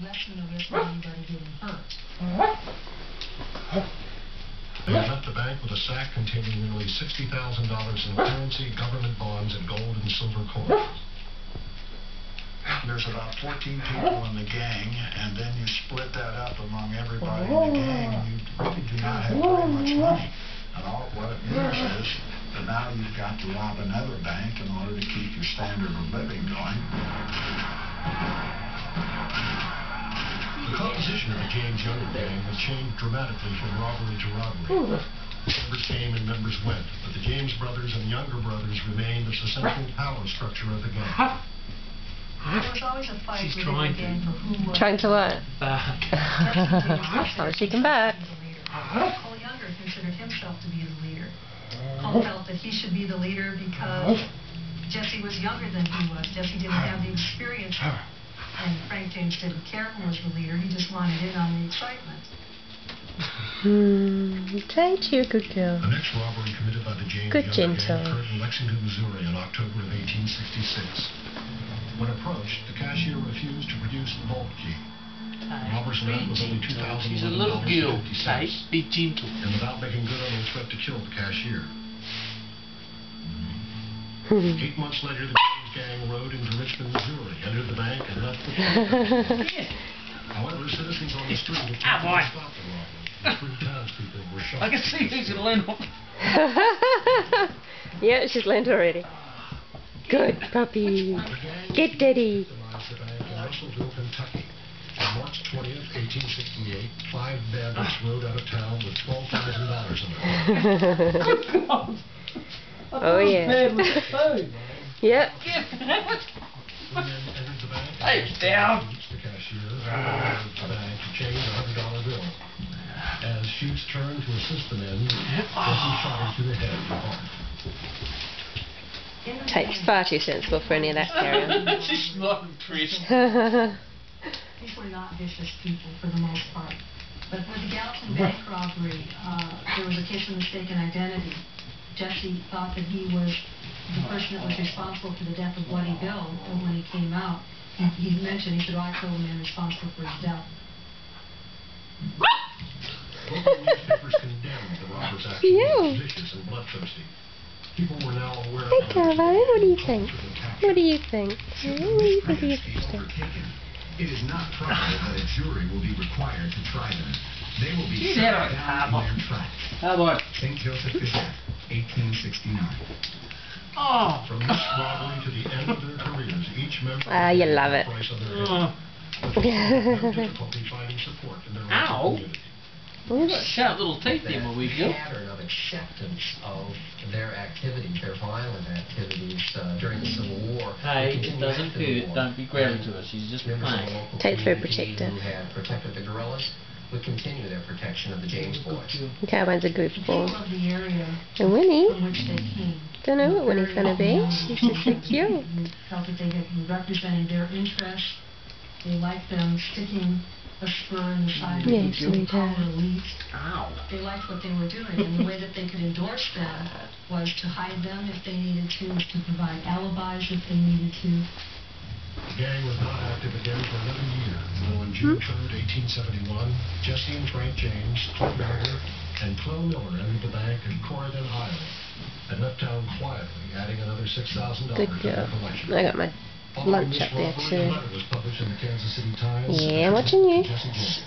lessen the risk of anybody getting hurt. They left the bank with a sack containing nearly $60,000 in currency, government bonds, and gold and silver coins. There's about 14 people in the gang, and then you split that up among everybody in the gang, and you really do not have very much money. And all what it means is that now you've got to rob another bank in order to keep your standard of living going. The composition of the James Younger gang has changed dramatically from robbery to robbery. Members came and members went, but the James brothers and Younger brothers remained as the central power structure of the gang. There was always a fight within the gang for who was Trying to what? back. Oh, she can back. Cole Younger considered himself to be the leader. Cole felt that he should be the leader because Jesse was younger than he was. Jesse didn't have the experience. And Frank James didn't care who was the leader. He just wanted in on the excitement. Thank you, good girl. The next robbery committed by the James Good Younger gentle. gang occurred in Lexington, Missouri in October of 1866. When approached, the cashier refused to produce the vault key. Robbers left with only $2,000. She's a little girl. Hey, be gentle. And without making good on their threat to kill the cashier. 8 months later, the James gang rode into Richmond, Missouri, entered the bank, and left the bank. However, citizens on the street attempted to stop the robbery. The three townspeople were shot. I can see who's going to land on. Yeah, she's landed already. Good puppy. Get daddy. The bank in Russellville, Kentucky. On March 20th, 1868, 5 bandits rode out of town with $12,000 in their pockets. Oh yeah. Yep. Hey, down. The cashier the bank to change a $100 bill. As shoots turned to assist the men, Jesse shot her to the head and heart. Tate's far too sensible for any of that carry-on. She's not impressed. These were not vicious people for the most part. But with the Gallatin Bank robbery, there was a case of mistaken identity. Jesse thought that he was the person that was responsible for the death of Bloody Bill, and when he came out, he mentioned, he said, "Oh, I killed the man responsible for his death." Local newspapers condemned the robbers' action as vicious and bloodthirsty. People were now aware Hey, of Caroline, what do you think? What do you think? What do you think of your sister? It is not probable that a jury will be required to try them. They will be She's shot out of down trouble. in their tracks. How about? St. Joseph Gazette, 1869. Oh, From this robbery to the end of their careers, each member You love it. price on their head. But they had no difficulty finding support in their local Ow. community. sharp little teeth there, my wee girl. Pattern of acceptance of their activities, their violent activities during the Civil War. Hey, it doesn't hurt. Don't be grounded to her. She's just Members of the playing. local Tate's very community protective. who had protected the guerrillas would continue their protection of the James boys. Caroline's a The goofball. people of the area And Winnie, from which they came. don't know what Winnie's gonna be. She's just so cute. Felt that they had been representing their interests. They liked them sticking a spur in the side of Yeah, the power sweetheart. elites. Ow. They liked what they were doing, and the way that they could endorse them was to hide them if they needed to, was to provide alibis if they needed to. The gang was not active again for 11 years. Though on June 3rd, 1871, Jesse and Frank James, Cliff Miller, and Clell Miller entered the bank in Corydon, Iowa, and left town quietly, adding another $6,000 Good to their girl. collection. I got my Following lunch this up there robbery, a too. letter was published in the Kansas City Times. Yeah, I'm watching you. Jesse James.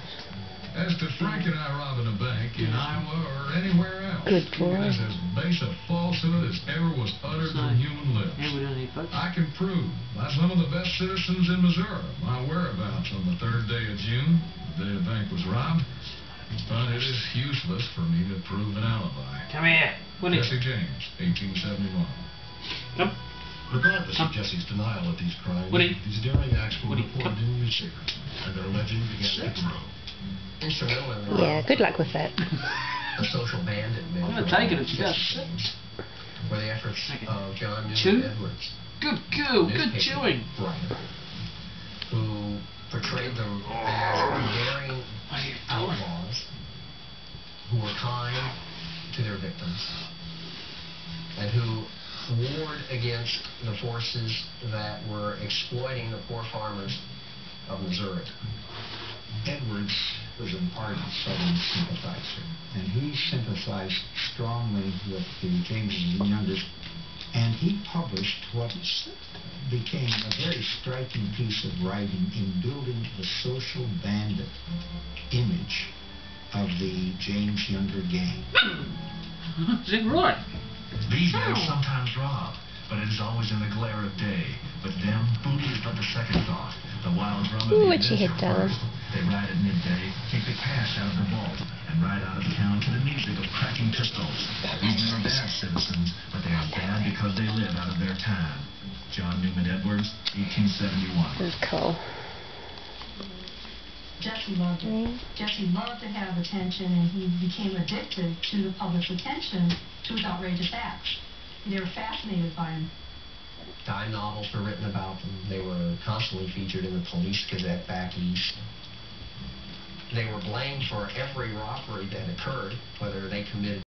As to Frank and I robbing a bank in Iowa or anywhere else, Good boy. it is as base a falsehood as ever was uttered from human lips. Yeah, we don't need folks. I can prove by some of the best citizens in Missouri my whereabouts on the 3rd day of June, the day the bank was robbed, but it is useless for me to prove an alibi. Come here. Winnie. Jesse James, 1871. Come. Regardless of Jesse's denial of these crimes, Woody. these daring acts were Woody, reported come. in newspapers, and their legend began to grow. Instrumental in Yeah, good luck with that. the social bandit I'm myth gonna take it if she does. were the efforts Take it. of John Chew. Newton Edwards, Good girl. Good newspaper chewing. writer, who portrayed them as daring What are you doing? outlaws who were kind to their victims and who warred against the forces that were exploiting the poor farmers of Missouri. Edwards was an ardent Southern sympathizer, and he sympathized strongly with the James Youngers, and he published what became a very striking piece of writing in building the social bandit image of the James Younger gang. Zig Roy. These gangs sometimes rob, but it is always in the glare of day. But them, booty is but the second thought. The wild drum of the What you hit adventure down? first. They ride at midday, take the cash out of the vault, and ride out of town to the music of cracking pistols. These men are bad citizens, but they are bad because they live out of their time. John Newman Edwards, 1871. This is cool. Jesse loved it. Jesse loved to have attention, and he became addicted to the public's attention to his outrageous acts. They were fascinated by him. Dime novels were written about them. They were constantly featured in the Police Gazette back east. They were blamed for every robbery that occurred, whether they committed